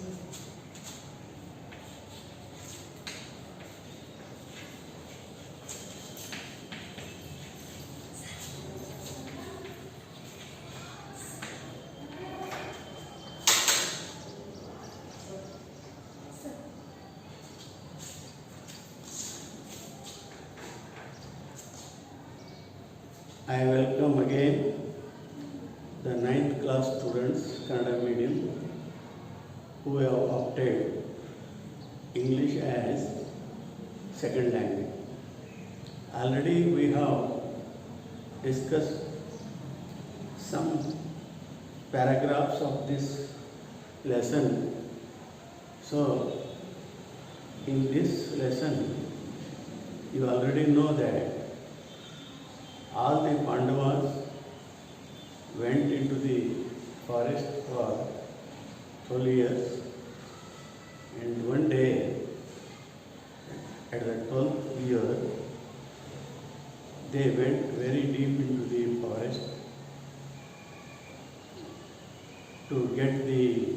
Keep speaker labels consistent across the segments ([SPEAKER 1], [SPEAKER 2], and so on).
[SPEAKER 1] I welcome again the 9th class students, Kannada medium, who have opted English as second language. Already we have discussed some paragraphs of this lesson. So, in this lesson, you already know that all the Pandavas went into the forest for 12 years, and one day, at the 12th year, they went very deep into the forest to get the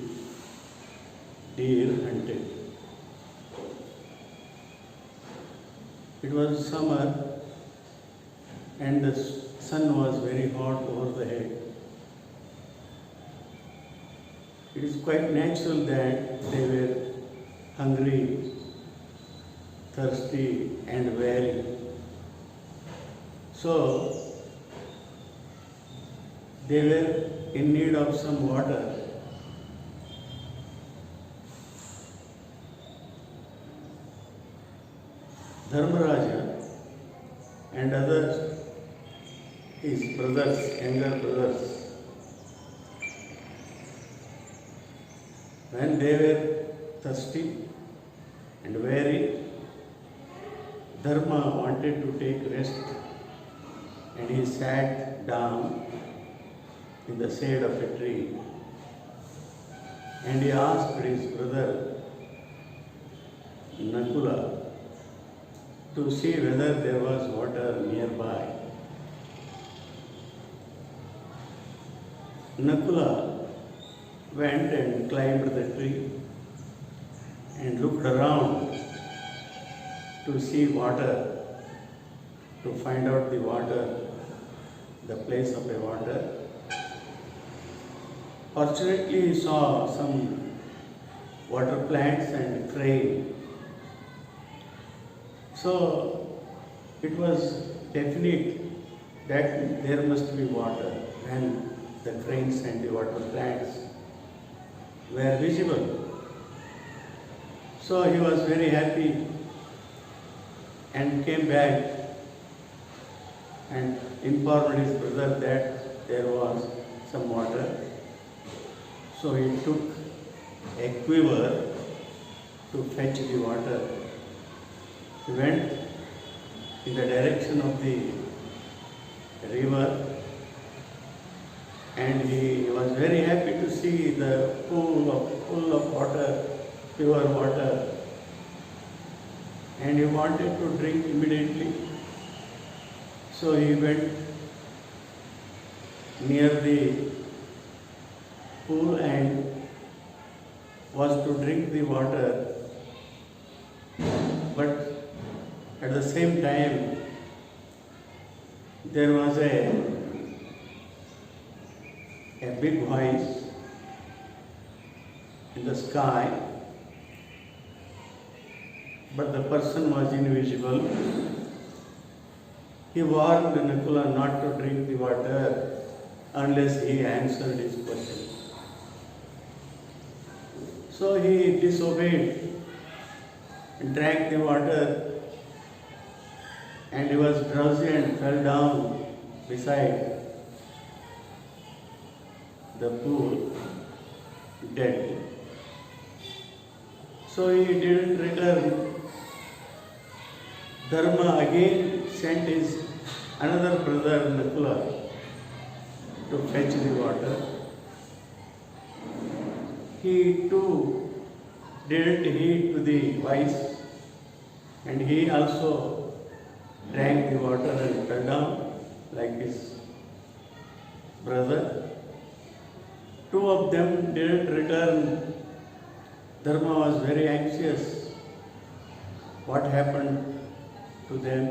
[SPEAKER 1] deer hunted. It was summer and the sun was very hot over the head. It is quite natural that they were hungry, thirsty and weary. So they were in need of some water. Dharmaraja and others, his brothers, younger brothers, when they were thirsty and weary, Dharma wanted to take rest, and he sat down in the shade of a tree, and he asked his brother Nakula to see whether there was water nearby. Nakula went and climbed the tree and looked around to see water, to find out the water, the place of the water. Fortunately, he saw some water plants and crane. So it was definite that there must be water when the cranes and the water plants were visible. So he was very happy and came back and informed his brother that there was some water. So he took a quiver to fetch the water. He went in the direction of the river, and he was very happy to see the pool full of water, pure water, and he wanted to drink immediately. So he went near the pool and was to drink the water, but at the same time there was a big voice in the sky, but the person was invisible. He warned Nakula not to drink the water unless he answered his question. So he disobeyed and drank the water, and he was drowsy and fell down beside the pool, dead. So he didn't return. Dharma again sent his another brother Nakula to fetch the water. He too didn't heed to the voice, and he also drank the water and fell down like his brother. Two of them didn't return Dharma was very anxious. What happened to them?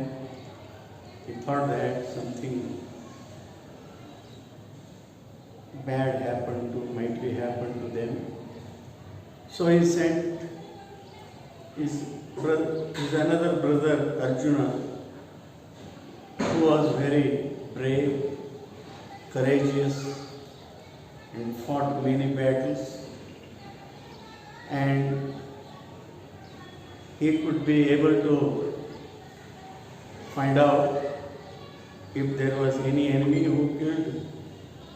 [SPEAKER 1] He thought that something bad might be happened to them. So he sent his another brother Arjuna, who was very brave, courageous, and fought many battles, and he could be able to find out if there was any enemy who killed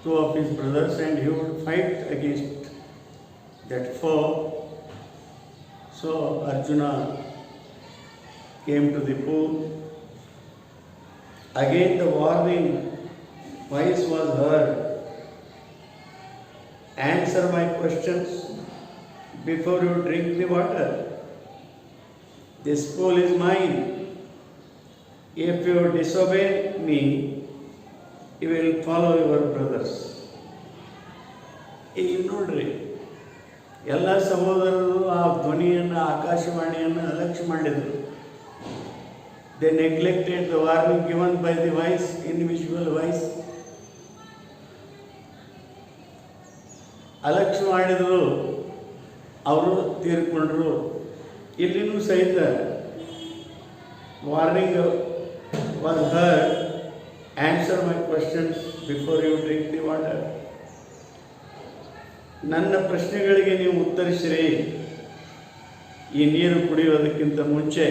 [SPEAKER 1] two of his brothers, and he would fight against that foe. So Arjuna came to the pool. Again the warning voice was heard. Answer my questions before you drink the water. This pool is mine. If you disobey me, you will follow your brothers. ಈಗ ನೋಡ್ರಿ, ಎಲ್ಲ ಸಹೋದರರು ಆ ಧ್ವನಿಯನ್ನು, ಆಕಾಶವಾಣಿಯನ್ನು ಅಲಕ್ಷ್ಯ ಮಾಡಿದರು. They neglected the warning given by the voice, individual voice. ಅಲಕ್ಷ್ಯ ಮಾಡಿದರು, ಅವರು ತೀರ್ಕೊಂಡ್ರು. ಇಲ್ಲಿನೂ ಸಹಿತ warning was heard. Answer my questions before you drink the water. ನನ್ನ ಪ್ರಶ್ನೆಗಳಿಗೆ ನೀವು ಉತ್ತರಿಸಿರಿ ಈ ನೀರು ಕುಡಿಯೋದಕ್ಕಿಂತ ಮುಂಚೆ.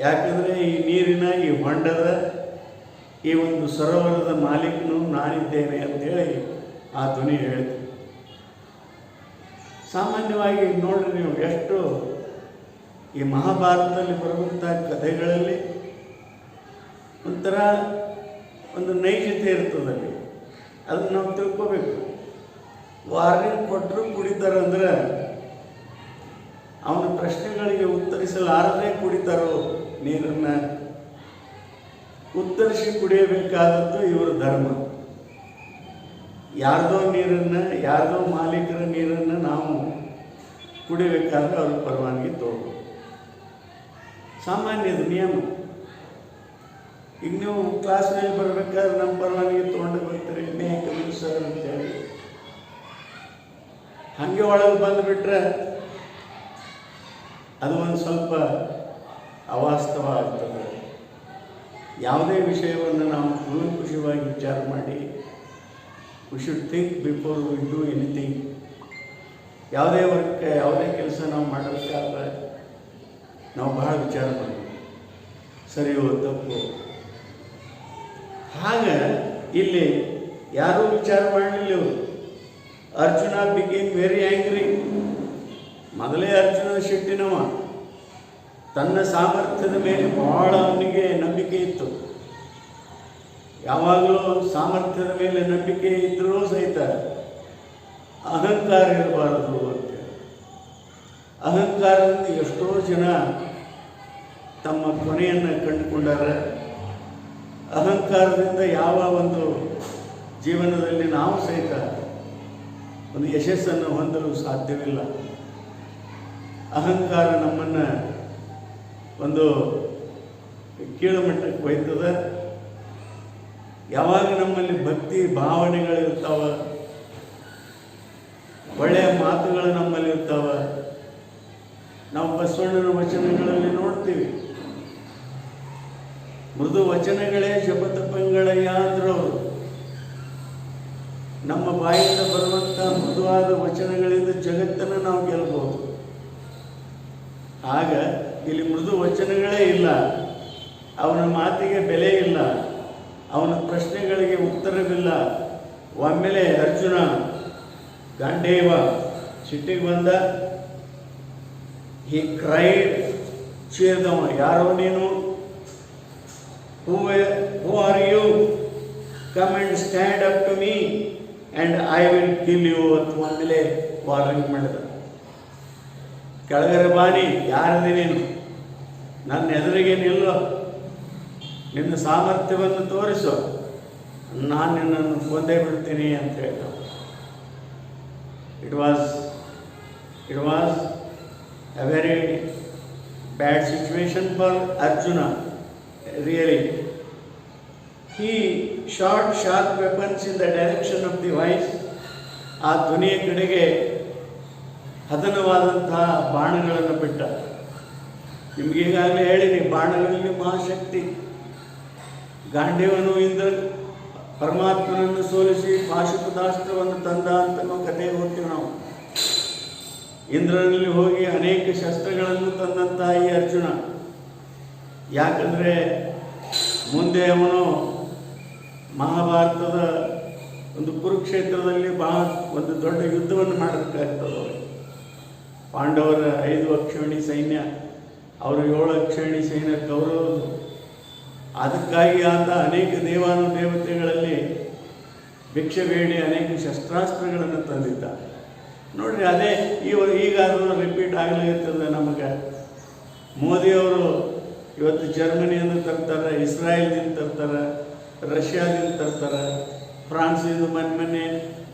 [SPEAKER 1] ಯಾಕಂದರೆ ಈ ನೀರಿನ, ಈ ಹೊಂಡದ, ಈ ಒಂದು ಸರೋವರದ ಮಾಲೀಕನು ನಾನಿದ್ದೇನೆ ಅಂತೇಳಿ ಆ ಧ್ವನಿ ಹೇಳಿತು. ಸಾಮಾನ್ಯವಾಗಿ ನೋಡ್ರಿ ನೀವು, ಎಷ್ಟು ಈ ಮಹಾಭಾರತದಲ್ಲಿ ಬರುವಂಥ ಕಥೆಗಳಲ್ಲಿ ಒಂಥರ ಒಂದು ನೈಜತೆ ಇರ್ತದಲ್ಲಿ, ಅದನ್ನು ನಾವು ತಿಳ್ಕೋಬೇಕು. ವಾರ್ನಿಂಗ್ ಕೊಟ್ಟರು ಕುಡಿತಾರಂದ್ರೆ ಅವನ ಪ್ರಶ್ನೆಗಳಿಗೆ ಉತ್ತರಿಸಲಾರದೆ ಕುಡಿತಾರೋ ನೀರನ್ನು. ಉತ್ತರಿಸಿ ಕುಡಿಯಬೇಕಾದದ್ದು ಇವರ ಧರ್ಮ. ಯಾರ್ದೋ ನೀರನ್ನು, ಯಾರ್ದೋ ಮಾಲೀಕರ ನೀರನ್ನು ನಾವು ಕುಡಿಬೇಕಾದ್ರೆ ಅವ್ರ ಪರವಾನಗಿ ತಗೋಬೇಕು. ಸಾಮಾನ್ಯದ ನಿಯಮ. ಈಗ ನೀವು ಕ್ಲಾಸ್ನಲ್ಲಿ ಬರಬೇಕಾದ್ರೆ ನಮ್ಮ ಪರವಾನಗಿ ತೊಗೊಂಡು ಬರ್ತೀರಿ, ಮೇ ಕಮಿಂಗ್ ಸರ್ ಅಂತೇಳಿ. ಹಾಗೆ ಒಳಗೆ ಬಂದುಬಿಟ್ರೆ ಅದು ಒಂದು ಸ್ವಲ್ಪ ಅವಾಸ್ತವ ಆಗ್ತದೆ. ಯಾವುದೇ ವಿಷಯವನ್ನು ನಾವು ಕೂಲಂಕುಷವಾಗಿ ವಿಚಾರ ಮಾಡಿ, we should think before we do anything. ಯಾವುದೇ ವರ್ಕ್, ಯಾವುದೇ ಕೆಲಸ ನಾವು ಮಾಡಬೇಕಾದ್ರೆ ನಾವು ಬಹಳ ವಿಚಾರ ಮಾಡಬೇಕು, ಸರಿಯೋ ತಪ್ಪು. ಹಾಗೆ ಇಲ್ಲಿ ಯಾರೂ ವಿಚಾರ ಮಾಡಲಿಲ್ಲ ಇವರು. Arjuna became very angry. ಮೊದಲೇ ಅರ್ಜುನ ಸಿಟ್ಟಿನವ. ತನ್ನ ಸಾಮರ್ಥ್ಯದ ಮೇಲೆ ಬಹಳ ಅವನಿಗೆ ನಂಬಿಕೆ ಇತ್ತು. ಯಾವಾಗಲೂ ಸಾಮರ್ಥ್ಯದ ಮೇಲೆ ನಂಬಿಕೆ ಇದ್ದರೂ ಸಹಿತ ಅಹಂಕಾರ ಇರಬಾರದು ಅಂತೇಳಿ. ಅಹಂಕಾರದಿಂದ ಎಷ್ಟೋ ಜನ ತಮ್ಮ ಕೊನೆಯನ್ನು ಕಂಡುಕೊಂಡಾರ. ಅಹಂಕಾರದಿಂದ ಯಾವ ಒಂದು ಜೀವನದಲ್ಲಿ ನಾವು ಸಹಿತ ಒಂದು ಯಶಸ್ಸನ್ನು ಹೊಂದಲು ಸಾಧ್ಯವಿಲ್ಲ. ಅಹಂಕಾರ ನಮ್ಮನ್ನು ಒಂದು ಕೀಳುಮಟ್ಟಕ್ಕೆ ಒಯ್ತದೆ. ಯಾವಾಗ ನಮ್ಮಲ್ಲಿ ಭಕ್ತಿ ಭಾವನೆಗಳಿರ್ತಾವ, ಒಳ್ಳೆಯ ಮಾತುಗಳು ನಮ್ಮಲ್ಲಿ ಇರ್ತಾವ. ನಾವು ಬಸವಣ್ಣನ ವಚನಗಳಲ್ಲಿ ನೋಡ್ತೀವಿ, ಮೃದು ವಚನಗಳೇ ಜಪತಪಂಗಳಯ್ಯ ಅಂದ್ರು ಅವರು. ನಮ್ಮ ಬಾಯಿಂದ ಬರುವಂಥ ಮೃದುವಾದ ವಚನಗಳಿಂದ ಜಗತ್ತನ್ನು ನಾವು ಗೆಲ್ಲಬಹುದು. ಆಗ ಇಲ್ಲಿ ಮೃದು ವಚನಗಳೇ ಇಲ್ಲ, ಅವನ ಮಾತಿಗೆ ಬೆಲೆ ಇಲ್ಲ, ಅವನ ಪ್ರಶ್ನೆಗಳಿಗೆ ಉತ್ತರವಿಲ್ಲ. ಒಮ್ಮೆಲೆ ಅರ್ಜುನ ಗಾಂಡೇವ ಸಿಟ್ಟಿಗೆ ಬಂದ. ಹಿ ಕ್ರೈಡ್, ಚೀರ್ದವ, ಯಾರೋ ನೀನು? Who are you? Come and stand up to me and I will kill you ಅಂತ ಒಮ್ಮೆಲೆ ವಾರ್ನಿಂಗ್ ಮಾಡಿದ. ಕೆಳಗರೆ ಬಾನಿ, ಯಾರದೆ ನೀನು? ನನ್ನ ಎದುರಿಗೆ ನಿಲ್ಲೋ, ನಿನ್ನ ಸಾಮರ್ಥ್ಯವನ್ನು ತೋರಿಸು, ನಾನು ನಿನ್ನನ್ನು ಕೊಂದೇ ಬಿಡ್ತೀನಿ ಅಂತ ಹೇಳ್ದ. It was It was a very bad situation for Arjuna, really. He shot sharp weapons in the direction of the voice. ಆ ಧ್ವನಿಯ ಕಡೆಗೆ ಹದನವಾದಂತಹ ಬಾಣಗಳನ್ನು ಬಿಟ್ಟ. ನಿಮಗೀಗಾಗಲೇ ಹೇಳಿನಿ, ಬಾಣಗಳಲ್ಲಿ ಮಹಾಶಕ್ತಿ. ಗಾಂಡೀವನು ಇಂದ್ರ ಪರಮಾತ್ಮನನ್ನು ಸೋಲಿಸಿ ಪಾಶುಪತಾಸ್ತ್ರವನ್ನು ತಂದ ಅಂತ ನಾವು ಕಥೆ ಓದ್ತೀವಿ ನಾವು. ಇಂದ್ರನಲ್ಲಿ ಹೋಗಿ ಅನೇಕ ಶಸ್ತ್ರಗಳನ್ನು ತಂದಂತಹ ಈ ಅರ್ಜುನ, ಯಾಕಂದರೆ ಮುಂದೆ ಅವನು ಮಹಾಭಾರತದ ಒಂದು ಕುರುಕ್ಷೇತ್ರದಲ್ಲಿ ಒಂದು ದೊಡ್ಡ ಯುದ್ಧವನ್ನು ಮಾಡಬೇಕಾಗ್ತದೆ. ಪಾಂಡವರ 5 ಅಕ್ಷೋಣಿ ಸೈನ್ಯ, ಅವರು 7 ಅಕ್ಷೋಣಿ ಸೈನ್ಯ ಕೌರವರು. ಅದಕ್ಕಾಗಿ ಆತ ಅನೇಕ ದೇವಾನುದೇವತೆಗಳಲ್ಲಿ ಭಿಕ್ಷೆ ಬೇಡಿ ಅನೇಕ ಶಸ್ತ್ರಾಸ್ತ್ರಗಳನ್ನು ತಂದಿದ್ದ. ನೋಡ್ರಿ, ಅದೇ ಈಗ ಅದನ್ನು ರಿಪೀಟ್ ಆಗಲಿರ್ತದೆ ನಮಗೆ. ಮೋದಿಯವರು ಇವತ್ತು ಜರ್ಮನಿಯಿಂದ ತರ್ತಾರೆ, ಇಸ್ರಾಯೇಲ್ದಿಂದ ತರ್ತಾರೆ, ರಷ್ಯಾದಿಂದ ತರ್ತಾರೆ, ಫ್ರಾನ್ಸಿಂದ ಮೊನ್ನೆ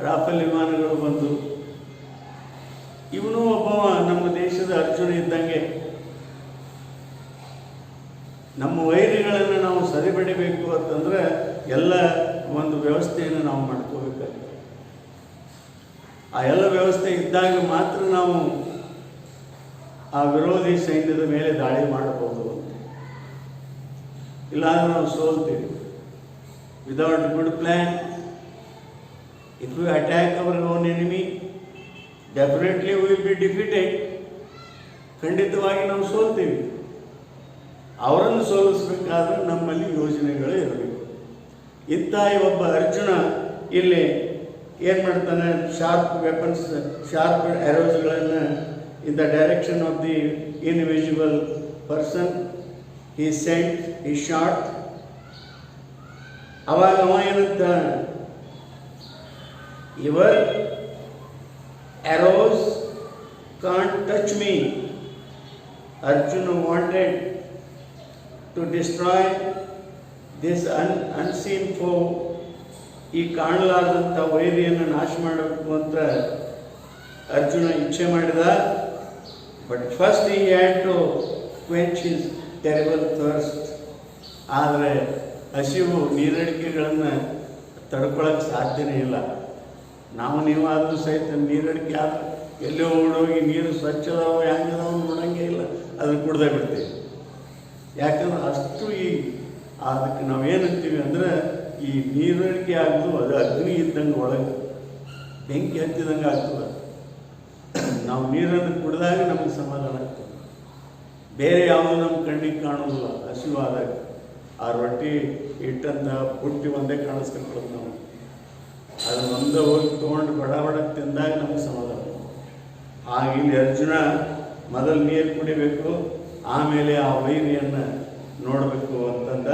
[SPEAKER 1] ರಾಫೆಲ್ ವಿಮಾನಗಳು ಬಂದು. ಇವನು ಒಬ್ಬವ ನಮ್ಮ ದೇಶದ ಅರ್ಜುನ ಇದ್ದಂಗೆ. ನಮ್ಮ ವೈರಿಗಳನ್ನು ನಾವು ಸರಿಪಡಿಬೇಕು ಅಂತಂದ್ರೆ ಎಲ್ಲ ಒಂದು ವ್ಯವಸ್ಥೆಯನ್ನು ನಾವು ಮಾಡ್ಕೋಬೇಕಾಗ್ತದೆ. ಆ ಎಲ್ಲ ವ್ಯವಸ್ಥೆ ಇದ್ದಾಗ ಮಾತ್ರ ನಾವು ಆ ವಿರೋಧಿ ಸೈನ್ಯದ ಮೇಲೆ ದಾಳಿ ಮಾಡಬಹುದು. ಇಲ್ಲಾಂದ್ರೆ ನಾವು ಸೋಲ್ತೀವಿ. Without good plan, if we attack our own enemy, definitely we will be defeated. ಖಂಡಿತವಾಗಿ ನಾವು ಸೋಲ್ತೀವಿ. ಅವರನ್ನು ಸೋಲಿಸಬೇಕಾದ್ರೆ ನಮ್ಮಲ್ಲಿ ಯೋಜನೆಗಳು ಇರಬೇಕು. ಇಂಥ ಒಬ್ಬ ಅರ್ಜುನ ಇಲ್ಲಿ ಏನು ಮಾಡ್ತಾನೆ, ಶಾರ್ಪ್ ವೆಪನ್ಸ್, ಶಾರ್ಪ್ ಆರೋಸ್ಗಳನ್ನು in the direction of the invisible person he sent, he shot. ಅವಾಗ ಅವ ಏನಂತ, your arrows can't touch me. Arjuna wanted to destroy this unseen foe. ಈ ಕಾಣಲಾರದಂಥ ವೈರಿಯನ್ನು ನಾಶ ಮಾಡಬೇಕು ಅಂತ ಅರ್ಜುನ ಇಚ್ಛೆ ಮಾಡಿದ. But first he had to quench his terrible thirst. ಆದರೆ ಹಸಿವು ನೀರಡಿಕೆಗಳನ್ನು ತಡ್ಕೊಳ್ಳೋಕ್ಕೆ ಸಾಧ್ಯನೇ ಇಲ್ಲ. ನೀವು ಆದರೂ ಸಹಿತ ನೀರಡಿಕೆ ಆದ್ರೆ ಎಲ್ಲೋ ಓಡೋಗಿ ನೀರು ಸ್ವಚ್ಛದವ ಹೆಂಗದವ ನೋಡೋಂಗೆ ಇಲ್ಲ, ಅದನ್ನು ಕುಡ್ದೇ ಬಿಡ್ತೀವಿ. ಯಾಕಂದ್ರೆ ಅಷ್ಟು ಅದಕ್ಕೆ ನಾವೇನಂತೀವಿ ಅಂದರೆ, ಈ ನೀರಡಿಕೆ ಆಗೋದು ಅದು ಅಗ್ನಿ ಇದ್ದಂಗೆ, ಒಳಗೆ ಬೆಂಕಿ ಹತ್ತಿದಂಗೆ ಆಗ್ತದೆ. ನಾವು ನೀರನ್ನು ಕುಡಿದಾಗ ನಮಗೆ ಸಮಾಧಾನ ಆಗ್ತದೆ. ಬೇರೆ ಯಾವುದು ನಮ್ಮ ಕಣ್ಣಿಗೆ ಕಾಣೋದಿಲ್ಲ. ಹಸಿವಾದಾಗ ಆ ರೊಟ್ಟಿ ಹಿಟ್ಟಂತ ಪುಟ್ಟಿ ಒಂದೇ ಕಾಣಿಸ್ಕೊಳ್ತದೆ ನಾವು. ಅದನ್ನು ಒಂದೇ ಹೋಗಿ ತೊಗೊಂಡು ಬಡ ಬಡ ತಿಂದಾಗ ನಮಗೆ ಸಮಾಧಾನ. ಹಾಗೆ ಇಲ್ಲಿ ಅರ್ಜುನ ಮೊದಲು ನೀರು ಕುಡಿಬೇಕು, ಆಮೇಲೆ ಆ ವೈರಿಯನ್ನು ನೋಡಬೇಕು ಅಂತಂದ.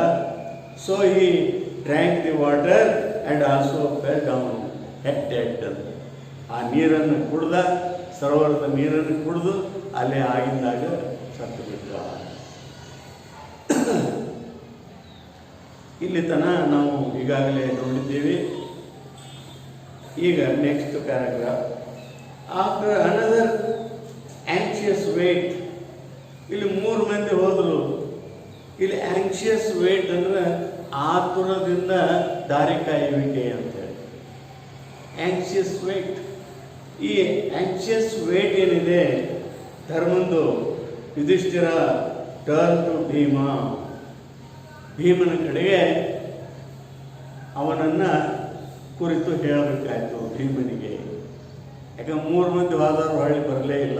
[SPEAKER 1] So he drank the water and also fell down dead. ಆ ನೀರನ್ನು ಕುಡ್ದ, ಸರೋವರದ ನೀರನ್ನು ಕುಡಿದು ಅಲ್ಲೇ ಆಗಿದ್ದಾಗ ಸತ್ತು ಬಿಟ್ಟ. ಇಲ್ಲಿ ತನಕ ನಾವು ಈಗಾಗಲೇ ನೋಡಿದ್ದೀವಿ. ಈಗ next paragraph. After another anxious wait. ಇಲ್ಲಿ 3 ಮಂದಿ ಹೋದರು. ಇಲ್ಲಿ ಆಂಕ್ಷಿಯಸ್ ವೇಟ್ ಅಂದರೆ ಆತುರದಿಂದ ದಾರಿ ಕಾಯುವಿಕೆ ಅಂತೇಳಿ. Anxious wait. ಈ ಆಂಕ್ಷಿಯಸ್ ವೇಟ್ ಏನಿದೆ, ಧರ್ಮಂದು ಯುಧಿಷ್ಠಿರ ಟರ್ನ್ ಟು ಭೀಮ. ಭೀಮನ ಕಡೆಗೆ ಅವನನ್ನು ಕುರಿತು ಹೇಳಬೇಕಾಯಿತು ಭೀಮನಿಗೆ. ಯಾಕಂದ್ರೆ 3 ಮಂದಿ ಹೋದವರು ಹೊಳ್ಳಿ ಬರಲೇ ಇಲ್ಲ.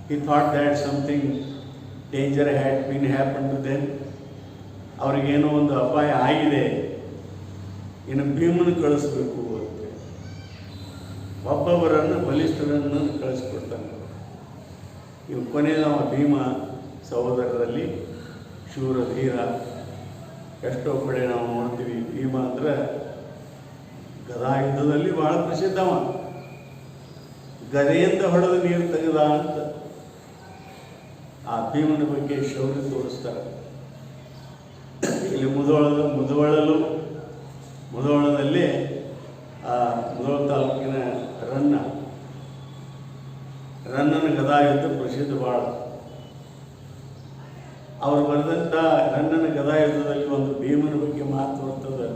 [SPEAKER 1] he thought that something danger had been happened to them. ಅವರಿಗೇನೋ ಒಂದು ಅಪಾಯ ಆಗಿದೆ, ಇನ್ನು ಭೀಮನ ಕಳಿಸ್ಬೇಕು ಅಂತ ಒಬ್ಬೊಬ್ಬರನ್ನು ಬಲಿಷ್ಠರನ್ನು ಕಳಿಸ್ಕೊಡ್ತಾನೆ. ಇವು ಕೊನೆಯದವ ಭೀಮ ಸಹೋದರರಲ್ಲಿ ಶೂರ ಧೀರ. ಎಷ್ಟೋ ಕಡೆ ನಾವು ನೋಡ್ತೀವಿ, ಭೀಮ ಅಂದರೆ ಗದಾ ಯುದ್ಧದಲ್ಲಿ ಬಹಳ ಪ್ರಸಿದ್ಧವ. ಗದೆಯಿಂದ ಹೊಡೆದು ನೀರು ತೆಗೆದ ಅಂತ ಆ ಭೀಮನ ಬಗ್ಗೆ ಶೌರ್ಯ ತೋರಿಸ್ತಾರೆ. ಇಲ್ಲಿ ಮುಧೋಳದಲ್ಲಿ ಮುಧೋಳ ತಾಲೂಕಿನ ರನ್ನ ರನ್ನನ ಗದಾ ಯುದ್ಧ ಪ್ರಸಿದ್ಧ ಭಾಳ. ಅವರು ಬರೆದಂಥ ರನ್ನನ ಗದಾ ಯುದ್ಧದಲ್ಲಿ ಒಂದು ಭೀಮನ ಬಗ್ಗೆ ಮಾತು ಬರ್ತದೆ.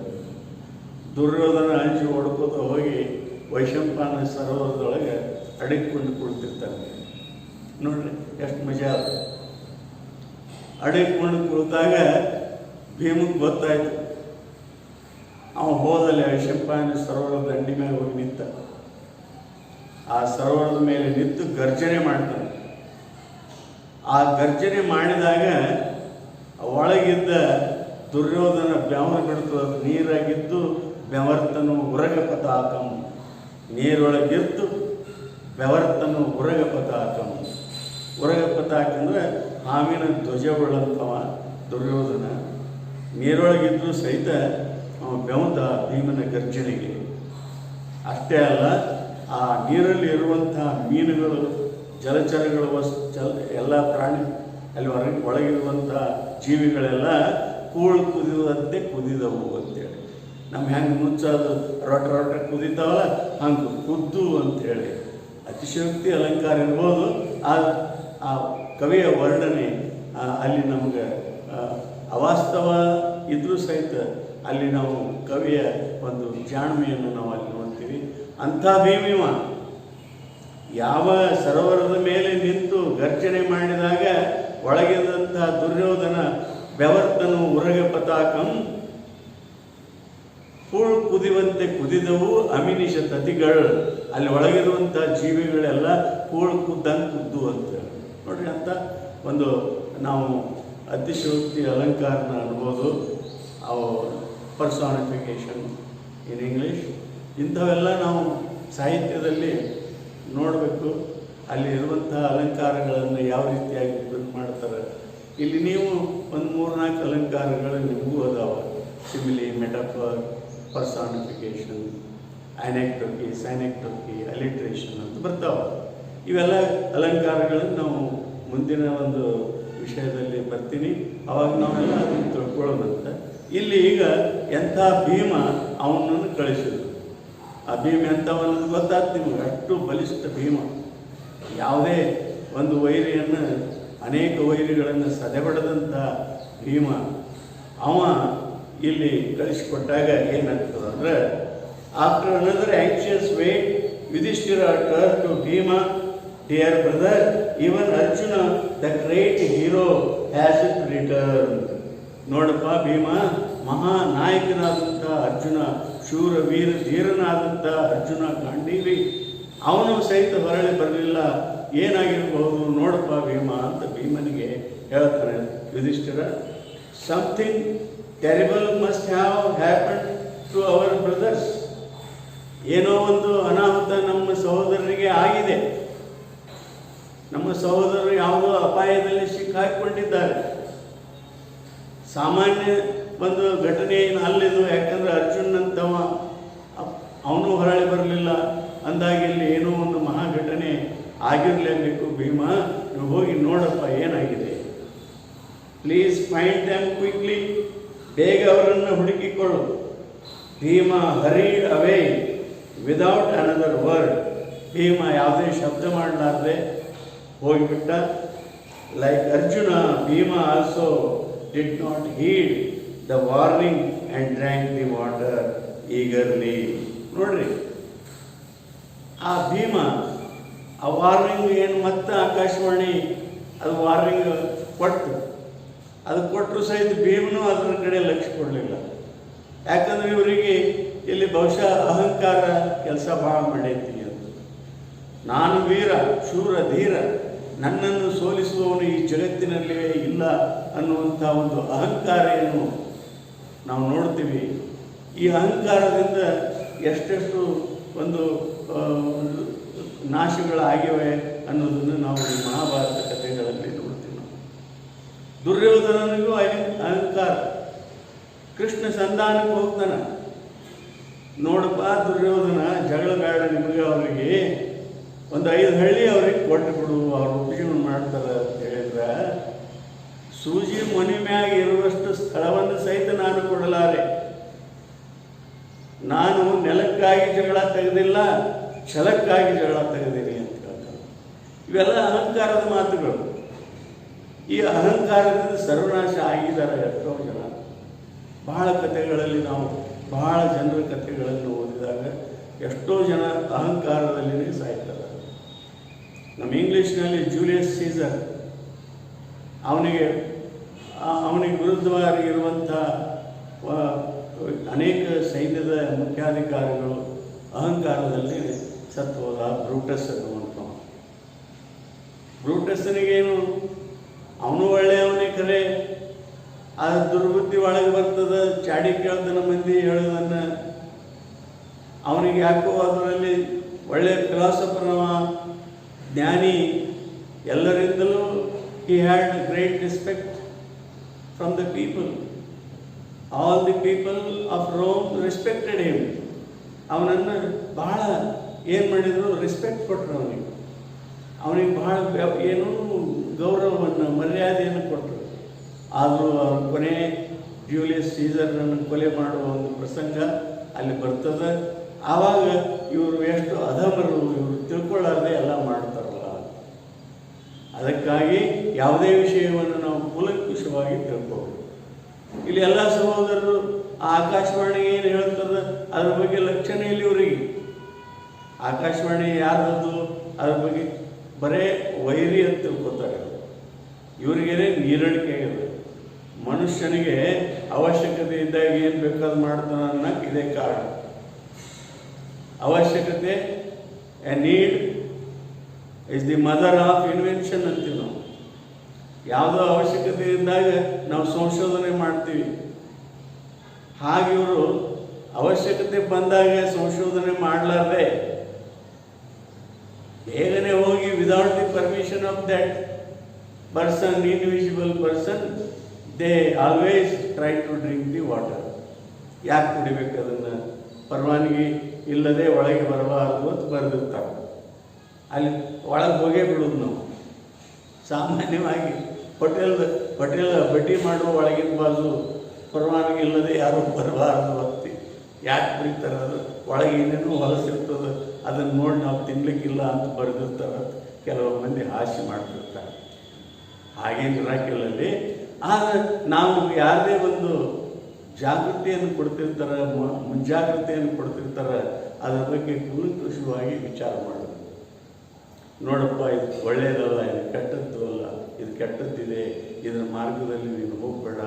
[SPEAKER 1] ದುರ್ಯೋಧನ ಅಂಜಿ ಹೊಡ್ಕೋತ ಹೋಗಿ ವೈಶಂಪಾಯನ ಸರೋವರದೊಳಗೆ ಅಡಗಿಕೊಂಡು ಕುಳಿತಿರ್ತಾರೆ. ನೋಡ್ರಿ ಎಷ್ಟು ಮಜಾ ಅದು. ಅಡಗಿಕೊಂಡು ಕುಳಿತಾಗ ಭೀಮಕ್ಕೆ ಗೊತ್ತಾಯ್ತು. ಅವ ಹೋದಲ್ಲಿ ವೈಶಂಪಾಯನ ಸರೋವರದ ದಂಡಿ ಮೇಲೆ ಹೋಗಿ ನಿಂತ. ಆ ಸರೋವರದ ಮೇಲೆ ನಿಂತು ಗರ್ಜನೆ ಮಾಡ್ತಾನೆ. ಆ ಗರ್ಜನೆ ಮಾಡಿದಾಗ ಒಳಗಿದ್ದ ದುರ್ಯೋಧನ ಬೆವರು ಬಿಡ್ತು. ಅದು ನೀರಾಗಿದ್ದು ಬೆವರ್ತನು ಉರಗ ಪತಾಕಂ. ನೀರೊಳಗಿದ್ದು ಬೆವರ್ತನು ಉರಗ ಪತಾಕಂ. ಉರಗ ಪತಾಕ ಅಂದರೆ ಹಾವಿನ ಧ್ವಜವುಳ್ಳಂಥವ ದುರ್ಯೋಧನ. ನೀರೊಳಗಿದ್ದು ಸಹಿತ ಅವ ಬೆವತ ಭೀಮನ ಗರ್ಜನೆಗೆ. ಅಷ್ಟೇ ಅಲ್ಲ, ಆ ನೀರಲ್ಲಿ ಇರುವಂಥ ಮೀನುಗಳು, ಜಲಚರಗಳು, ಎಲ್ಲ ಪ್ರಾಣಿ ಅಲ್ಲಿ ಒಳಗಿರುವಂಥ ಜೀವಿಗಳೆಲ್ಲ ಕೂಳು ಕುದಿಯುವಂತೆ ಕುದಿದವು ಅಂತೇಳಿ. ನಮ್ಮ ಹೆಂಗೆ ಮುಚ್ಚೋದು ರೊಟ್ಟ ರೊಟ್ಟ ಕುದಿತಾವಲ್ಲ ಹಂಗೆ ಕುದ್ದು ಅಂಥೇಳಿ ಅತಿಶಯೋಕ್ತಿ ಅಲಂಕಾರ ಇರ್ಬೋದು. ಆ ಕವಿಯ ವರ್ಣನೆ ಅಲ್ಲಿ ನಮಗೆ ಅವಾಸ್ತವ ಇದ್ರೂ ಸಹಿತ ಅಲ್ಲಿ ನಾವು ಕವಿಯ ಒಂದು ಜಾಣ್ಮೆಯನ್ನು ನಾವು ಅಲ್ಲಿ ನೋಡ್ತೀವಿ. ಅಂಥ ಭೀಮಿವ ಯಾವ ಸರೋವರದ ಮೇಲೆ ನಿಂತು ಗರ್ಜನೆ ಮಾಡಿದಾಗ ಒಳಗಿದಂಥ ದುರ್ಯೋಧನ ಬೆವರ್ತನು ಉರಗ ಪತಾಕಂ. ಕೂಳು ಕುದಿಯುವಂತೆ ಕುದಿದವು ಅಮಿನಿಷ ತತಿಗಳು. ಅಲ್ಲಿ ಒಳಗಿರುವಂಥ ಜೀವಿಗಳೆಲ್ಲ ಕೂಳು ಕುದ್ದಂಗೆ ಕುದ್ದು ಅಂತ ನೋಡ್ರಿ. ಅಂತ ಒಂದು ನಾವು ಅತಿಶಯೋಕ್ತಿ ಅಲಂಕಾರನ ಅನ್ಬೋದು. ಅವು ಪರ್ಸಾನಿಫಿಕೇಶನ್ ಇನ್ ಇಂಗ್ಲೀಷ್, ಇಂಥವೆಲ್ಲ ನಾವು ಸಾಹಿತ್ಯದಲ್ಲಿ ನೋಡಬೇಕು. ಅಲ್ಲಿ ಇರುವಂಥ ಅಲಂಕಾರಗಳನ್ನು ಯಾವ ರೀತಿಯಾಗಿ ಉಪಯೋಗ ಮಾಡ್ತಾರೆ. ಇಲ್ಲಿ ನೀವು ಒಂದು 3-4 ಅಲಂಕಾರಗಳು ನಿಮಗೂ ಅದಾವ. ಸಿಮಿಲಿ, ಮೆಟಫರ್, ಪರ್ಸಾನಿಫಿಕೇಶನ್, ಆನೆಕ್ಟೋಕಿ, ಸ್ಯಾನೆಕ್ಟೋಕಿ, ಅಲಿಟ್ರೇಷನ್ ಅಂತ ಬರ್ತಾವೆ. ಇವೆಲ್ಲ ಅಲಂಕಾರಗಳನ್ನು ನಾವು ಮುಂದಿನ ಒಂದು ವಿಷಯದಲ್ಲಿ ಬರ್ತೀನಿ. ಅವಾಗ ನಾವೆಲ್ಲ ಅದನ್ನು ತಿಳ್ಕೊಳ್ಳೋದಂತ. ಇಲ್ಲಿ ಈಗ ಎಂಥ ಭೀಮ ಅವನನ್ನು ಕಳಿಸಿದ್ರು. ಆ ಭೀಮ ಎಂಥವನ್ನೋದು ಗೊತ್ತಾಗ್ತು ನಿಮಗೆ. ಅಷ್ಟು ಬಲಿಷ್ಠ ಭೀಮ. ಯಾವುದೇ ಒಂದು ವೈರಿಯನ್ನು, ಅನೇಕ ವೈರಿಗಳನ್ನು ಸದೆಬಡದಂಥ ಭೀಮ ಅವ ಇಲ್ಲಿ ಕಳಿಸಿಕೊಟ್ಟಾಗ ಏನಾಗ್ತದೆ ಅಂದರೆ, after another anxious wait Yudhishthira turn to Bhima, dear brother, even Arjuna the great hero has it return. ನೋಡಪ್ಪ ಭೀಮ, ಮಹಾನಾಯಕನಾದಂಥ ಅರ್ಜುನ, ಶೂರ ವೀರ ಧೀರನಾದಂಥ ಅರ್ಜುನ ಗಾಂಡೀವಿ, ಅವನು ಸಹಿತ ಹೊರಳಿ ಬರಲಿಲ್ಲ. ಏನಾಗಿರಬಹುದು ನೋಡಪ್ಪ ಭೀಮ ಅಂತ ಭೀಮನಿಗೆ ಹೇಳ್ತಾನೆ Yudhishthira. Something terrible must have happen to our brothers. ಏನೋ ಒಂದು ಅನಾಹುತ ನಮ್ಮ ಸಹೋದರರಿಗೆ ಆಗಿದೆ. ನಮ್ಮ ಸಹೋದರರು ಯಾವುದೋ ಅಪಾಯದಲ್ಲಿ ಸಿಕ್ಕಾಕೊಂಡಿದ್ದಾರೆ. ಸಾಮಾನ್ಯ ಒಂದು ಘಟನೆ ಏನು ಅಲ್ಲಿದು. ಯಾಕಂದರೆ ಅರ್ಜುನಂತವ ಅವನು ಹೊರಳಿ ಬರಲಿಲ್ಲ ಅಂದಾಗ ಇಲ್ಲಿ ಏನೋ ಒಂದು ಮಹಾಘಟನೆ ಆಗಿರಲೇಬೇಕು. ಭೀಮ, ನೀವು ಹೋಗಿ ನೋಡಪ್ಪ ಏನಾಗಿದೆ. Please find them quickly. ಬೇಗ ಅವರನ್ನು ಹುಡುಕಿಕೊಳ್ಳು. Bhima hurried away without another word. Bhima ಯಾವುದೇ ಶಬ್ದ ಮಾಡಲಾರ್ದೆ ಹೋಗಿಬಿಟ್ಟ. Like Arjuna, Bhima also did not heed the warning and drank the water eagerly. ನೋಡ್ರಿ, ಆ ಭೀಮ ಆ ವಾರ್ನಿಂಗ್ ಏನು ಮತ್ತೆ ಆಕಾಶವಾಣಿ ಅದು ವಾರ್ನಿಂಗ್ ಕೊಟ್ಟು, ಅದು ಕೊಟ್ಟರು ಸಹಿತ ಭೀಮನು ಅದರ ಕಡೆ ಲಕ್ಷ್ಯ ಕೊಡಲಿಲ್ಲ. ಯಾಕಂದರೆ ಇವರಿಗೆ ಇಲ್ಲಿ ಬಹುಶಃ ಅಹಂಕಾರ ಕೆಲಸ ಭಾಳ ಮಾಡೈತಿ ಅಂತ. ನಾನು ವೀರ, ಶೂರ, ಧೀರ, ನನ್ನನ್ನು ಸೋಲಿಸುವವನು ಈ ಜಗತ್ತಿನಲ್ಲಿ ಇಲ್ಲ ಅನ್ನುವಂಥ ಒಂದು ಅಹಂಕಾರ ಏನು ನಾವು ನೋಡ್ತೀವಿ. ಈ ಅಹಂಕಾರದಿಂದ ಎಷ್ಟೆಷ್ಟು ಒಂದು ನಾಶಗಳಾಗಿವೆ ಅನ್ನೋದನ್ನು ನಾವು ಈ ಮಹಾಭಾರತ ಕಥೆಗಳಲ್ಲಿ ನೋಡ್ತೀವಿ. ನಾವು ದುರ್ಯೋಧನನಿಗೂ ಅಹಂಕಾರ. ಕೃಷ್ಣ ಸಂಧಾನಕ್ಕೆ ಹೋಗ್ತಾನೆ. ನೋಡಪ್ಪ ದುರ್ಯೋಧನ, ಜಗಳ ಬೇಡ ನಿಮಗೆ, ಅವರಿಗೆ ಒಂದು 5 ಹಳ್ಳಿ ಅವ್ರಿಗೆ ಕೊಟ್ಟು ಬಿಡು, ಅವ್ರು ಉಪಜೀವನ ಮಾಡ್ತಾರೆ ಅಂತ ಹೇಳಿದ್ರೆ, ಸೂಜಿ ಮೊನೆ ಮ್ಯಾಗ ಇರುವಷ್ಟು ಸ್ಥಳವನ್ನು ಸಹಿತ ನಾನು ಕೊಡಲಾರೆ. ನಾನು ನೆಲಕ್ಕಾಗಿ ಜಗಳ ತೆಗೆದಿಲ್ಲ, ಛಲಕ್ಕಾಗಿ ಜಗಳ ತೆಗೆದೀನಿ ಅಂತ ಹೇಳ್ತಾರೆ. ಇವೆಲ್ಲ ಅಹಂಕಾರದ ಮಾತುಗಳು. ಈ ಅಹಂಕಾರದಿಂದ ಸರ್ವನಾಶ ಆಗಿದ್ದಾರೆ ಎಷ್ಟೋ ಜನ. ಬಹಳ ಕಥೆಗಳಲ್ಲಿ ನಾವು ಬಹಳ ಜನರ ಕಥೆಗಳನ್ನು ಓದಿದಾಗ ಎಷ್ಟೋ ಜನ ಅಹಂಕಾರದಲ್ಲಿನೇ ಸಾಯ್ತಾರೆ. ನಮ್ಮ ಇಂಗ್ಲೀಷ್ನಲ್ಲಿ ಜೂಲಿಯಸ್ ಸೀಸರ್, ಅವನಿಗೆ ವಿರುದ್ಧವಾಗಿರುವಂಥ ಅನೇಕ ಸೈನ್ಯದ ಮುಖ್ಯಾಧಿಕಾರಿಗಳು ಅಹಂಕಾರದಲ್ಲಿ ಸತ್ತು ಹೋದ. ಬ್ರೂಟಸ್ ಅನ್ನುವಂಥ ಬ್ರೂಟಸ್ನಿಗೇನು, ಅವನು ಒಳ್ಳೆಯವನೇ ಕರೆ, ಆ ದುರ್ಬುದ್ಧಿ ಒಳಗೆ ಬರ್ತದೆ. ಚಾಡಿ ಕೇಳ್ದನ ಮಂದಿ ಹೇಳೋದನ್ನು, ಅವನಿಗೆ ಯಾಕೋ ಅದರಲ್ಲಿ ಒಳ್ಳೆಯ ಫಿಲಾಸಫರ್ನವ, ಜ್ಞಾನಿ, ಎಲ್ಲರಿಂದಲೂ he had great respect from the people. All the people of Rome respected him. ಅವನನ್ನು ಬಹಳ ಏನು ಮಾಡಿದರು, ರೆಸ್ಪೆಕ್ಟ್ ಕೊಟ್ಟರು. ಅವನಿಗೆ ಬಹಳ ಏನೂ ಗೌರವವನ್ನು, ಮರ್ಯಾದೆಯನ್ನು ಕೊಟ್ಟರು. ಆದರೂ ಅವ್ರ ಕೊನೆ ಜೂಲಿಯಸ್ ಸೀಸರ್ನನ್ನು ಕೊಲೆ ಮಾಡುವ ಒಂದು ಪ್ರಸಂಗ ಅಲ್ಲಿ ಬರ್ತದೆ. ಆವಾಗ ಇವರು ಎಷ್ಟು ಅಧಮರು, ಇವರು ತಿಳ್ಕೊಳ್ಳಾರದೆ ಎಲ್ಲ ಮಾಡ್ತಾರಲ್ಲ. ಅದಕ್ಕಾಗಿ ಯಾವುದೇ ವಿಷಯವನ್ನು ನಾವು ಕೂಲಂಕುಷವಾಗಿ ತಿಳ್ಕೋಬೇಕು. ಇಲ್ಲಿ ಎಲ್ಲ ಸಹೋದರರು ಆ ಆಕಾಶವಾಣಿಗೆ ಏನು ಹೇಳ್ತದೆ ಅದ್ರ ಬಗ್ಗೆ ಲಕ್ಷಣ ಇಲ್ಲ ಇವರಿಗೆ. ಆಕಾಶವಾಣಿ ಯಾರದು ಅದ್ರ ಬಗ್ಗೆ ಬರೇ ವೈರಿ ಅಂತ ತಿಳ್ಕೊತಾರೆ. ಇವರಿಗೇನೆ ನೀರಡಿಕೆ ಆಗಿದೆ. ಮನುಷ್ಯನಿಗೆ ಅವಶ್ಯಕತೆ ಇದ್ದಾಗ ಏನು ಬೇಕಾದ್ರೂ ಮಾಡ್ತಾನೆ ಅನ್ನೋಕ್ಕೆ ಇದೇ ಕಾರಣ. ಅವಶ್ಯಕತೆ, A need is the mother of invention ಅಂತೀವಿ ನಾವು. ಯಾವುದೋ ಅವಶ್ಯಕತೆ ಇದ್ದಾಗ ನಾವು ಸಂಶೋಧನೆ ಮಾಡ್ತೀವಿ. ಹಾಗೆ ಇವರು ಅವಶ್ಯಕತೆ ಬಂದಾಗ ಸಂಶೋಧನೆ ಮಾಡಲಾರ್ದೆ ಬೇಗನೆ ಹೋಗಿ without the permission of that person, individual person, they always try to drink the water. ಯಾಕೆ ಕುಡಿಬೇಕು ಅದನ್ನು? ಪರವಾನಗಿ ಇಲ್ಲದೆ ಒಳಗೆ ಬರಬಾರದು ಅಂತ ಬರೆದಿರ್ತಾರೆ. ಅಲ್ಲಿ ಒಳಗೆ ಹೋಗೇ ಬಿಡೋದು ನಾವು. ಸಾಮಾನ್ಯವಾಗಿ ಹೋಟೆಲ್ ಬಡ್ಡಿ ಮಾಡುವ ಒಳಗಿನ ಬಾಜು ಪರವಾನಗಿ ಇಲ್ಲದೆ ಯಾರೂ ಬರಬಾರದು ಅಂತಿ. ಯಾಕೆ ಬರೀತಾರೆ? ಅದು ಒಳಗೆ ಏನೇನೋ ಹೊಲಸಿರ್ತದೆ, ಅದನ್ನು ನೋಡಿ ನಾವು ತಿನ್ನಲಿಕ್ಕಿಲ್ಲ ಅಂತ ಬರೆದಿರ್ತಾರೆ. ಕೆಲವು ಮಂದಿ ಹಾಸ್ಯ ಮಾಡ್ತಿರ್ತಾರೆ. ಹಾಗೇನು ಇರಾಕಿಲ್ಲಲ್ಲಿ. ಆದರೆ ನಾವು ಯಾರದೇ ಒಂದು ಜಾಗೃತಿಯನ್ನು ಕೊಡ್ತಿರ್ತಾರೆ, ಮುಂಜಾಗ್ರತೆಯನ್ನು ಕೊಡ್ತಿರ್ತಾರೆ, ಅದರ ಬಗ್ಗೆ ಕೂಲಂಕುಷವಾಗಿ ವಿಚಾರ ಮಾಡೋದು. ನೋಡಪ್ಪ, ಇದು ಒಳ್ಳೆಯದಲ್ಲ, ಇದು ಕೆಟ್ಟದ್ದು ಅಲ್ಲ, ಇದು ಕೆಟ್ಟದ್ದಿದೆ, ಇದರ ಮಾರ್ಗದಲ್ಲಿ ನೀನು ಹೋಗಬೇಡ.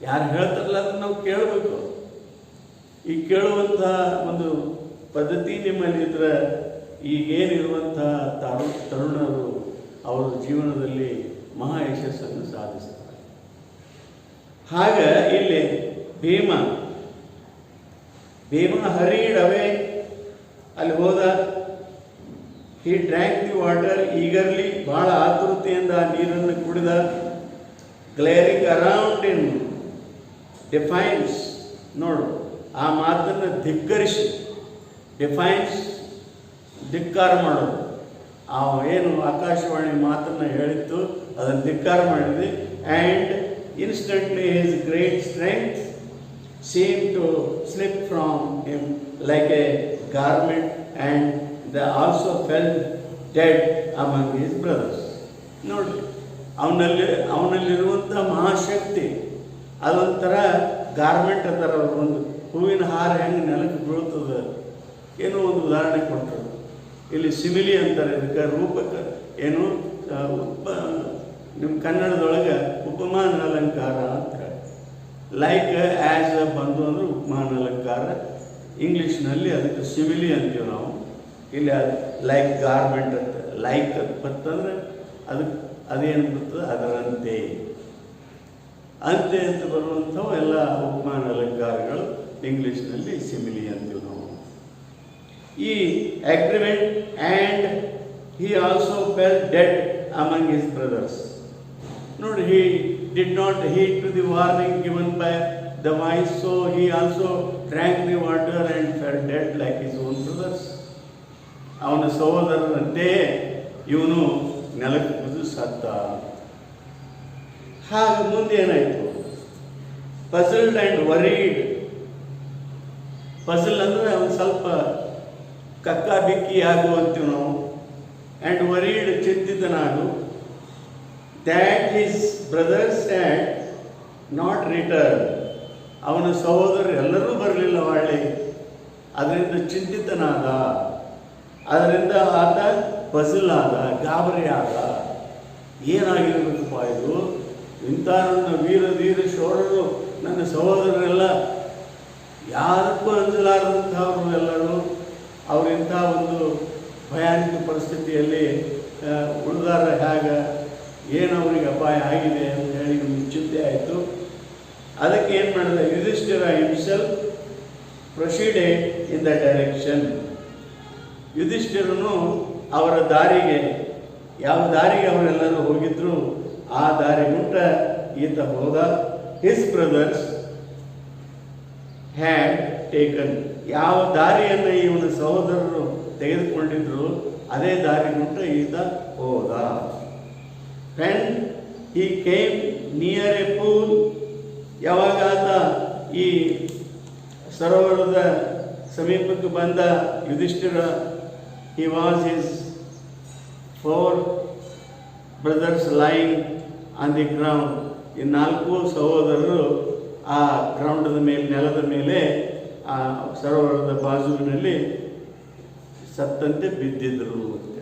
[SPEAKER 1] ಯಾರು ಹೇಳ್ತಾರಲ್ಲ ಅದನ್ನು ನಾವು ಕೇಳಬೇಕು. ಈ ಕೇಳುವಂಥ ಒಂದು ಪದ್ಧತಿ ನಿಮ್ಮಲ್ಲಿ ಇದ್ರೆ ಈಗೇನಿರುವಂಥ ತರುಣರು ಅವರ ಜೀವನದಲ್ಲಿ ಮಹಾ ಯಶಸ್ಸನ್ನು ಸಾಧಿಸ್ತಾರೆ. ಹಾಗೆ ಇಲ್ಲಿ ಭೀಮ ಹರಿಡ್ ಅವೇ, ಅಲ್ಲಿ ಹೋದ. ಹಿ ಡ್ರ್ಯಾಂಕ್ ದಿ ವಾಟರ್ ಈಗರ್ಲಿ, ಬಹಳ ಆತುರತೆಯಿಂದ ಆ ನೀರನ್ನು ಕುಡಿದ. ಗ್ಲೇರಿಂಗ್ ಅರೌಂಡ್ ಇನ್ ಡಿಫೈನ್ಸ್, ನೋಡು ಆ ಮಾತನ್ನು ಧಿಕ್ಕರಿಸಿ, ಡಿಫೈನ್ಸ್ ಧಿಕ್ಕಾರ ಮಾಡೋದು. ಆ ಏನು ಆಕಾಶವಾಣಿ ಮಾತನ್ನು ಹೇಳಿತ್ತು ಅದನ್ನು ಧಿಕ್ಕಾರ ಮಾಡಿದೆ. And instantly his great strength seemed to slip from him like a garment, and they also fell dead among his brothers. ನೋಡಿ, ಅವನಲ್ಲಿರುವಂಥ ಮಹಾಶಕ್ತಿ ಅದೊಂಥರ ಗಾರ್ಮೆಂಟ್ ಅಂತಾರೆ. ಅವರು ಒಂದು ಹೂವಿನ ಹಾರ ಹೆಂಗೆ ನೆಲಕ್ಕೆ ಬೀಳ್ತದೆ, ಏನೋ ಒಂದು ಉದಾಹರಣೆ ಕೊಟ್ಟರು. ಇಲ್ಲಿ ಸಿಮಿಲಿ ಅಂತಾರೆ ಇದಕ್ಕೆ. ರೂಪಕ್ಕೆ ಏನು ನಿಮ್ಮ ಕನ್ನಡದೊಳಗೆ ಉಪಮಾನ ಅಲಂಕಾರ ಅಂತ. ಲೈಕ್ ಆ್ಯಸ್ ಬಂದು ಅಂದರೆ ಉಪಮಾನ ಅಲಂಕಾರ. ಇಂಗ್ಲೀಷ್ನಲ್ಲಿ ಅದಕ್ಕೆ ಸಿಮಿಲಿ ಅಂತೀವಿ ನಾವು. ಇಲ್ಲಿ ಅದು ಲೈಕ್ ಗಾರ್ಮೆಂಟ್ ಅಂತ. ಲೈಕ್ ಅಂತ ಬರ್ತಂದ್ರೆ ಅದೇನು ಬರ್ತದೆ, ಅದರಂತೆ ಅಂತೆ ಅಂತ ಬರುವಂಥವು ಎಲ್ಲ ಉಪಮಾನ ಅಲಂಕಾರಗಳು. ಇಂಗ್ಲೀಷ್ನಲ್ಲಿ ಸಿಮಿಲಿ ಅಂತೀವಿ ನಾವು. ಈ agreement and he also fell dead among his brothers. ನೋಡಿ, he did not heed to the warning given by the wise, so he also drank the water and fell dead like his own brothers. ಅವನ ಸಹೋದರರಂತೆಯೇ ಇವನು ನೆಲಕ್ಕೆ ಬಿದ್ದು ಸತ್ತ. ಹಾಗೆ ಮುಂದೆ ಏನಾಯಿತು? ಪಜಲ್ಡ್ and varied. Puzzle ಅಂದರೆ ಅವನು ಸ್ವಲ್ಪ ಕಕ್ಕ ಬಿಕ್ಕಿ ಆಗುವಂತೀವಿ ನಾವು. and worried, ಚಿಂತಿತನಾಗು, that his brothers had not returned. ಅವನ ಸಹೋದರರು ಎಲ್ಲರೂ ಬರಲಿಲ್ಲ ಒಳ್ಳೆ. ಅದರಿಂದ ಚಿಂತಿತನಾದ, ಅದರಿಂದ ಆತ ಪಜಲ್ ಆದ, ಗಾಬರಿ ಆದ. ಏನಾಗಿರಬೇಕಪ್ಪ ಇದು, ಇಂಥ ನನ್ನ ವೀರ ಧೀರ ಶೌರರು ನನ್ನ ಸಹೋದರರೆಲ್ಲ ಯಾರಕ್ಕೂ ಅಂಜಲಾರದಂಥವ್ರು ಎಲ್ಲರೂ ಅವರಿಂಥ ಒಂದು ಭಯಾನಕ ಪರಿಸ್ಥಿತಿಯಲ್ಲಿ ಉಳಿದಾರ ಹೇಗೆ, ಏನು ಅವರಿಗೆ ಅಪಾಯ ಆಗಿದೆ ಅಂತ ಹೇಳಿ ನಮಗೆ ಚಿಂತೆ ಆಯಿತು. ಅದಕ್ಕೆ ಏನು ಮಾಡಿದೆ, Yudhishthira himself proceeded in the direction. ಯುಧಿಷ್ಠಿರನು ಅವರ ದಾರಿಗೆ, ಯಾವ ದಾರಿಗೆ ಅವರೆಲ್ಲರೂ ಹೋಗಿದ್ರು ಆ ದಾರಿ ಮುಟ್ಟ ಈತ ಹೋದ. ಹಿಸ್ ಬ್ರದರ್ಸ್ ಹ್ಯಾಡ್ ಟೇಕನ್, ಯಾವ ದಾರಿಯನ್ನು ಇವನ ಸಹೋದರರು ತೆಗೆದುಕೊಂಡಿದ್ರು ಅದೇ ದಾರಿ ಮುಟ್ಟ ಈತ ಹೋದ. When he came near A pool, ಯಾವಾಗ ಆತ ಈ ಸರೋವರದ ಸಮೀಪಕ್ಕೆ ಬಂದ Yudhishthira, he was his 4 brothers lying on the ground. ಈ 4 ಸಹೋದರರು ಆ ಗ್ರೌಂಡದ ಮೇಲೆ, ನೆಲದ ಮೇಲೆ ಆ ಸರೋವರದ ಬಾಜುವಿನಲ್ಲಿ ಸತ್ತಂತೆ ಬಿದ್ದಿದ್ದರು ಅಂತ.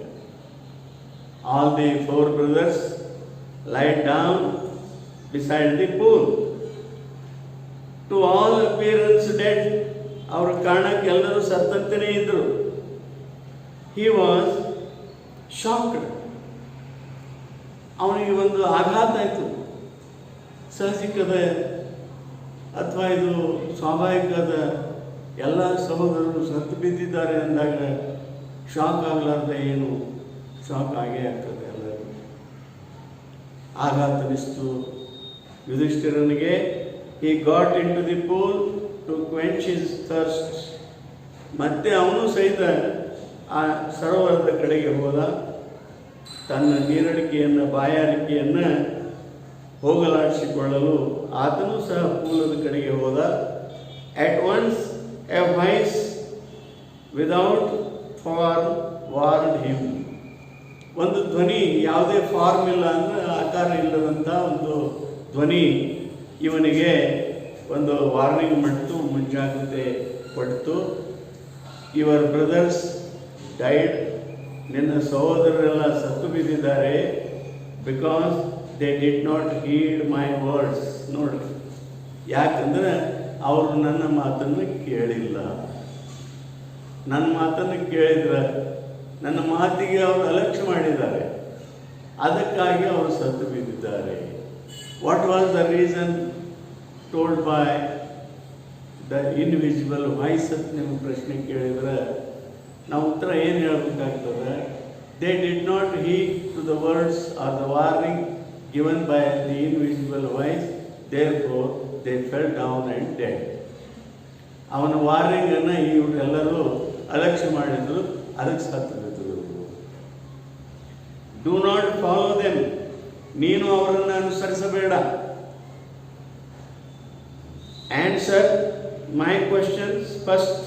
[SPEAKER 1] All the 4 brothers lied down beside the pool. To all appearance dead. ಅವ್ರ ಕಾರಣಕ್ಕೆ ಎಲ್ಲರೂ ಸತ್ತಂತೆಯೇ ಇದ್ದರು. He was shocked. ಅವನಿಗೆ ಒಂದು ಆಘಾತ ಆಯಿತು. ಸಹಜಿಕದ ಅಥವಾ ಇದು ಸ್ವಾಭಾವಿಕದ, ಎಲ್ಲ ಸಹೋದರರು ಸತ್ತು ಬಿದ್ದಿದ್ದಾರೆ ಅಂದಾಗ ಶಾಕ್ ಆಗಲಾರ್ದೆ ಏನು, ಶಾಕ್ ಆಗೇ ಆಗ್ತದೆ ಎಲ್ಲರಿಗೂ. ಆಘಾತನಿಸ್ತು ಯುಧಿಷ್ಠಿರನಿಗೆ. he got into the pool to quench his thirst. ಮತ್ತೆ ಅವನು ಸಹಿತ ಆ ಸರೋವರದ ಕಡೆಗೆ ಹೋದ. ತನ್ನ ನೀರಡಿಕೆಯನ್ನು, ಬಾಯಾರಿಕೆಯನ್ನು ಹೋಗಲಾಡಿಸಿಕೊಳ್ಳಲು ಆತನೂ ಸಹ ಪೂಲದ ಕಡೆಗೆ ಹೋದ. At once a voice without form ward him. ಒಂದು ಧ್ವನಿ, ಯಾವುದೇ ಫಾರ್ಮ್ ಇಲ್ಲ ಅಂದರೆ ಆಕಾರ ಇಲ್ಲದಂಥ ಒಂದು ಧ್ವನಿ ಇವನಿಗೆ ಒಂದು ವಾರ್ನಿಂಗ್ ಮಾಡಿತು, ಮುಂಜಾಗ್ರತೆ ಕೊಡ್ತು. ಯುವರ್ ಬ್ರದರ್ಸ್ ಡೈಡ್, ನಿನ್ನ ಸಹೋದರರೆಲ್ಲ ಸತ್ತು ಬಿದ್ದಿದ್ದಾರೆ. Because they did not heed my words. ನೋಡಿ, ಯಾಕಂದರೆ ಅವರು ನನ್ನ ಮಾತನ್ನು ಕೇಳಿಲ್ಲ. ನನ್ನ ಮಾತನ್ನು ಕೇಳಿದ್ರೆ, ನನ್ನ ಮಾತಿಗೆ ಅವರು ಅಲಕ್ಷ್ಯ ಮಾಡಿದ್ದಾರೆ, ಅದಕ್ಕಾಗಿ ಅವರು ಸತ್ತು ಬಿದ್ದಿದ್ದಾರೆ. What was the reason told by the individual voice ಅಂತ ನೀವು ಪ್ರಶ್ನೆ ಕೇಳಿದ್ರೆ ನಾವು ಉತ್ತರ ಏನು ಹೇಳಬೇಕಾಗ್ತದೆ? They did not heed to the words or the warning given by the individual voice, therefore they fell down and dead. ಅವನ ವಾರ್ನಿಂಗನ್ನು ಇವರೆಲ್ಲರೂ ಅಲಕ್ಷ್ಯ ಮಾಡಿದ್ರು, ಅದಕ್ಕೆ ಸತ್ತು ಬಿದ್ದರು. ಡೂ ನಾಟ್ ಫಾಲೋ ದೆಮ್, ನೀನು ಅವರನ್ನು ಅನುಸರಿಸಬೇಡ. ಆನ್ಸರ್ ಮೈ ಕ್ವಶನ್ಸ್ ಫಸ್ಟ್,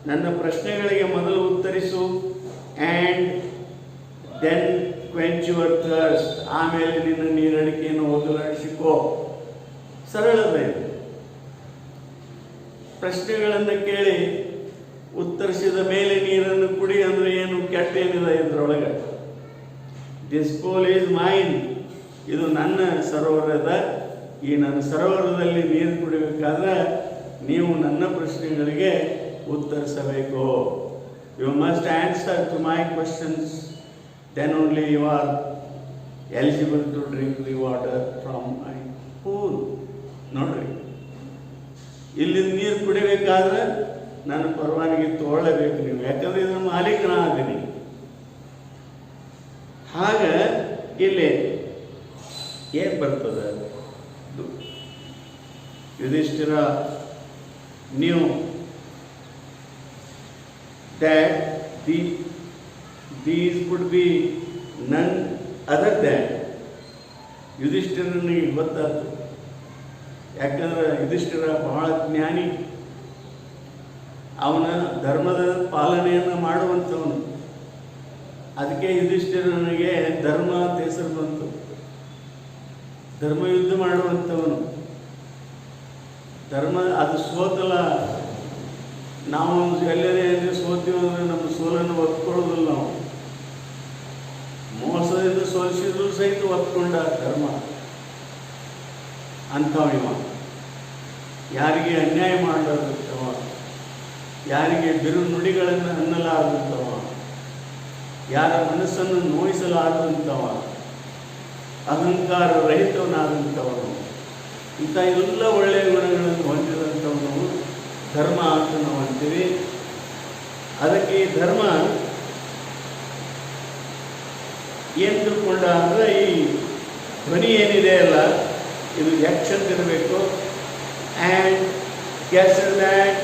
[SPEAKER 1] ನನ್ನ ಪ್ರಶ್ನೆಗಳಿಗೆ ಮೊದಲು ಉತ್ತರಿಸು. And then quench your thirst, ಆಮೇಲೆ ನಿನ್ನ ನೀರಡಿಕೆಯನ್ನು ಹೋಗಲಾಡಿಸಿಕೋ. ಸರಳವೇ. ಪ್ರಶ್ನೆಗಳನ್ನು ಕೇಳಿ ಉತ್ತರಿಸಿದ ಮೇಲೆ ನೀರನ್ನು ಕುಡಿ ಅಂದರೆ ಏನು ಕೆಟ್ಟೇನಿದೆ ಇದರೊಳಗೆ? ದಿಸ್ ಪೂಲ್ ಈಸ್ ಮೈನ್, ಇದು ನನ್ನ ಸರೋವರದ. ಈ ನನ್ನ ಸರೋವರದಲ್ಲಿ ನೀರು ಕುಡಿಬೇಕಾದ್ರೆ ನೀವು ನನ್ನ ಪ್ರಶ್ನೆಗಳಿಗೆ ಉತ್ತರಿಸಬೇಕು. You must answer to my questions, then only you are eligible to drink the water from my pool. ನೋಡ್ರಿ, ಇಲ್ಲಿ ನೀರು ಕುಡಿಬೇಕಾದ್ರೆ ನನ್ನ ಪರವಾನಗಿ ತಗೊಳ್ಳೇಬೇಕು ನೀವು, ಯಾಕಂದ್ರೆ ಇದರ ಮಾಲೀಕನ ಆದ್ದೀನಿ. ಹಾಗೆ ಇಲ್ಲಿ ಏನು ಬರ್ತದೆ? Yudhishthira knew that these would be none other than, ಯುಧಿಷ್ಠಿರನಿಗೆ ಗೊತ್ತಾಯ್ತು. ಯಾಕಂದ್ರೆ ಯುಧಿಷ್ಠಿರ ಬಹಳ ಜ್ಞಾನಿ, ಅವನ ಧರ್ಮದ ಪಾಲನೆಯನ್ನು ಮಾಡುವಂಥವನು. ಅದಕ್ಕೆ ಯುಧಿಷ್ಠಿರನಿಗೆ ಧರ್ಮ ಅಂತ ಹೆಸರು ಬಂತು. ಧರ್ಮ ಯುದ್ಧ ಮಾಡುವಂಥವನು. ಧರ್ಮ ಅದು ಸೋತಲ್ಲ. ನಾವು ಎಲ್ಲರೇ ಸೋತೀವಿ ಅಂದರೆ ನಮ್ಮ ಸೋಲನ್ನು ಒಪ್ಕೊಳ್ಳೋದಿಲ್ಲ. ನಾವು ಮೋಸದಿಂದ ಸೋಲಿಸಿದ್ರು ಸಹಿತ ಒಪ್ಕೊಂಡ ಧರ್ಮ ಅಂಥವಿವ. ಯಾರಿಗೆ ಅನ್ಯಾಯ ಮಾಡಲಾದಂಥವ, ಯಾರಿಗೆ ಬಿರು ನುಡಿಗಳನ್ನು ಅನ್ನಲಾರದಂಥವ, ಯಾರ ಮನಸ್ಸನ್ನು ನೋಯಿಸಲಾರದಂಥವ, ಅಹಂಕಾರ ರಹಿತವನಾದಂಥವನು, ಇಂಥ ಎಲ್ಲ ಒಳ್ಳೆಯ ಗುಣಗಳನ್ನು ಹೊಂದಿದಂಥವನು ಧರ್ಮ ಅಂತ ನಾವು ಅಂತೀವಿ. ಅದಕ್ಕೆ ಈ ಧರ್ಮ ಏನು ತಿಳ್ಕೊಂಡ ಅಂದರೆ ಈ ಧ್ವನಿ ಏನಿದೆ ಅಲ್ಲ, ಇದು ಯಕ್ಷಂತಿರಬೇಕು. And guessed that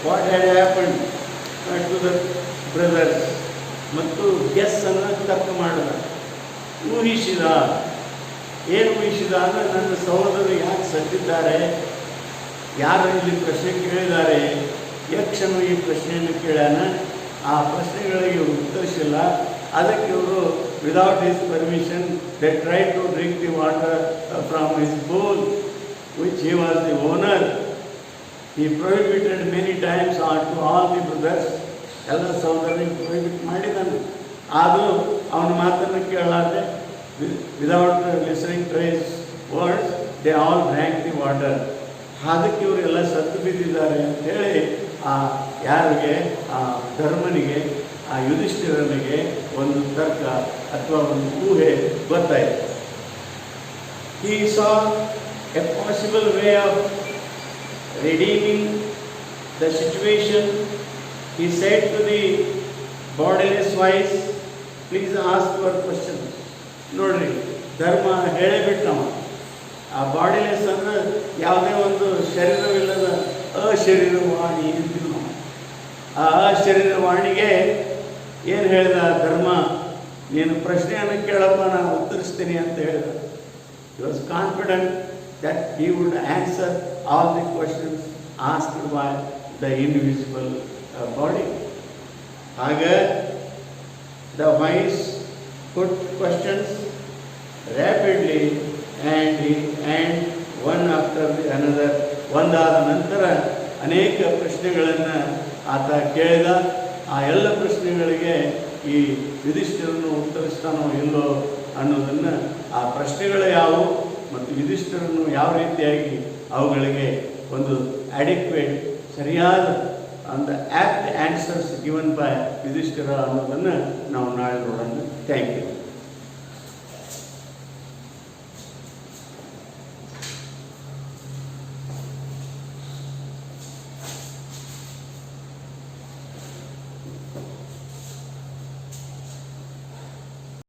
[SPEAKER 1] what had happened to the brothers, ಮತ್ತು ಗೆಸ್ಸನ್ನು ತರ್ಕ ಮಾಡಿದ, ಊಹಿಸಿದ. ಏನು ಊಹಿಸಿದ ಅಂದರೆ ನನ್ನ ಸಹೋದರರು ಯಾಕೆ ಸತ್ತಿದ್ದಾರೆ, ಯಾರು ಇಲ್ಲಿ ಪ್ರಶ್ನೆ ಕೇಳಿದ್ದಾರೆ, ಯಕ್ಷನು ಈ ಪ್ರಶ್ನೆಯನ್ನು ಕೇಳ್ಯಾನ, ಆ ಪ್ರಶ್ನೆಗಳಿಗೆ ಉತ್ತರಿಸಿಲ್ಲ. ಅದಕ್ಕೆ ಇವರು without his permission they try to drink the water from his bowl which he was the owner. He prohibited many times to all the brothers, ಎಲ್ಲ ಸಹೋದರರಿಗೆ ಪ್ರೊಹಿಬಿಟ್ ಮಾಡಿದ್ದಾನೆ. ಆದರೂ ಅವನ ಮಾತನ್ನು ಕೇಳಲಾರ್ದೆ without listening to his words they all drank the water. ಅದಕ್ಕೆ ಇವರೆಲ್ಲ ಸತ್ತು ಬಿದ್ದಿದ್ದಾರೆ ಅಂಥೇಳಿ ಆ ಯಾರಿಗೆ, ಆ ಧರ್ಮನಿಗೆ, ಆ ಯುಧಿಷ್ಠಿರನಿಗೆ ಒಂದು ತರ್ಕ ಅಥವಾ ಒಂದು ಊಹೆ ಗೊತ್ತಾಯಿತು. He saw a possible way of redeeming the situation. He said to the bodiless wise, please ask your questions. ನೋಡ್ರಿ, ಧರ್ಮ ಹೇಳೇಬಿಟ್ಟವ. ಆ ಬಾಡಿಲೆಸ್ ಅಂದರೆ ಯಾವುದೇ ಒಂದು ಶರೀರವಿಲ್ಲದ ಅಶರೀರವಾಣಿ ಅಂತೀವಿ ನಾವು. ಆ ಅಶರೀರವಾಣಿಗೆ ಏನು ಹೇಳಿದ ಧರ್ಮ, ನೀನು ಪ್ರಶ್ನೆಯನ್ನು ಕೇಳಪ್ಪ, ನಾನು ಉತ್ತರಿಸ್ತೀನಿ ಅಂತ ಹೇಳಿದ. He was confident that he would answer all the questions asked by the invisible body. Haga, the wise put questions rapidly and one after the another. ಒಂದಾದ ನಂತರ ಅನೇಕ ಪ್ರಶ್ನೆಗಳನ್ನು ಆತ ಕೇಳಿದ. ಆ ಎಲ್ಲ ಪ್ರಶ್ನೆಗಳಿಗೆ ಈ ಯುಧಿಷ್ಠಿರನು ಉತ್ತರಿಸ್ತಾನೋ ಇಲ್ಲೋ ಅನ್ನೋದನ್ನು, ಆ ಪ್ರಶ್ನೆಗಳು ಯಾವುವು ಮತ್ತು ಯುಧಿಷ್ಠಿರನು ಯಾವ ರೀತಿಯಾಗಿ ಅವುಗಳಿಗೆ ಒಂದು ಅಡಿಕ್ವೇಟ್ ಸರಿಯಾದ ಒಂದು apt answers given by Yudhishthira ಅನ್ನೋದನ್ನು ನಾವು ನಾಳೆ ನೋಡೋಣ. Thank you.